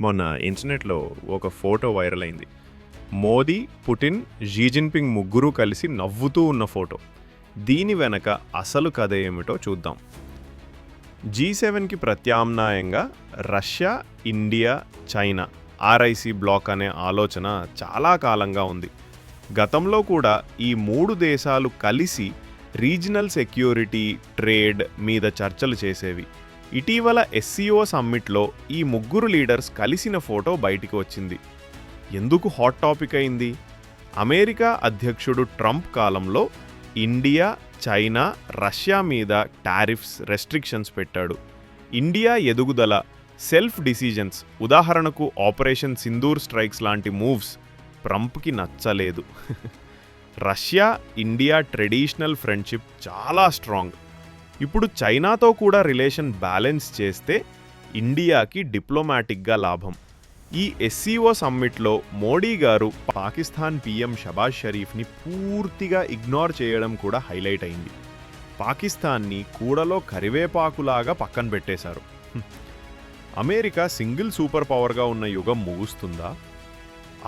మొన్న ఇంటర్నెట్లో ఒక ఫోటో వైరల్ అయింది. మోదీ, పుటిన్, షీ జిన్పింగ్ ముగ్గురు కలిసి నవ్వుతూ ఉన్న ఫోటో. దీని వెనక అసలు కథ ఏమిటో చూద్దాం. G7కి ప్రత్యామ్నాయంగా Russia, India, China RIC bloc అనే ఆలోచన చాలా కాలంగా ఉంది. గతంలో కూడా ఈ మూడు దేశాలు కలిసి రీజనల్ సెక్యూరిటీ, ట్రేడ్ మీద చర్చలు చేసేవి. ఇటీవల SCO సమ్మిట్లో ఈ ముగ్గురు లీడర్స్ కలిసిన ఫోటో బయటికి వచ్చింది. ఎందుకు హాట్ టాపిక్ అయింది? అమెరికా అధ్యక్షుడు ట్రంప్ కాలంలో ఇండియా, చైనా, రష్యా మీద టారిఫ్స్, రెస్ట్రిక్షన్స్ పెట్టాడు. ఇండియా ఎదుగుదల, సెల్ఫ్ డిసిజన్స్, ఉదాహరణకు ఆపరేషన్ సింధూర్ స్ట్రైక్స్ లాంటి మూవ్స్ ట్రంప్కి నచ్చలేదు. రష్యా, ఇండియా ట్రెడిషనల్ ఫ్రెండ్షిప్ చాలా స్ట్రాంగ్. ఇప్పుడు చైనాతో కూడా రిలేషన్ బ్యాలెన్స్ చేస్తే ఇండియాకి డిప్లొమాటిక్గా లాభం. ఈ SCO సమ్మిట్లో మోడీ గారు పాకిస్తాన్ PM షబాజ్ షరీఫ్ని పూర్తిగా ఇగ్నోర్ చేయడం కూడా హైలైట్ అయింది. పాకిస్తాన్ని కూడలో కరివేపాకులాగా పక్కన పెట్టేశారు. అమెరికా సింగిల్ సూపర్ పవర్గా ఉన్న యుగం ముగుస్తుందా?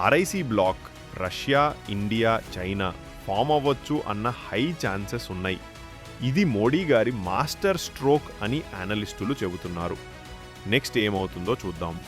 RIC bloc Russia, India, China form అవ్వచ్చు అన్న హై ఛాన్సెస్ ఉన్నాయి. ఇది మోడీ గారి మాస్టర్ స్ట్రోక్ అని అనలిస్టులు చెబుతున్నారు. నెక్స్ట్ ఏమవుతుందో చూద్దాం.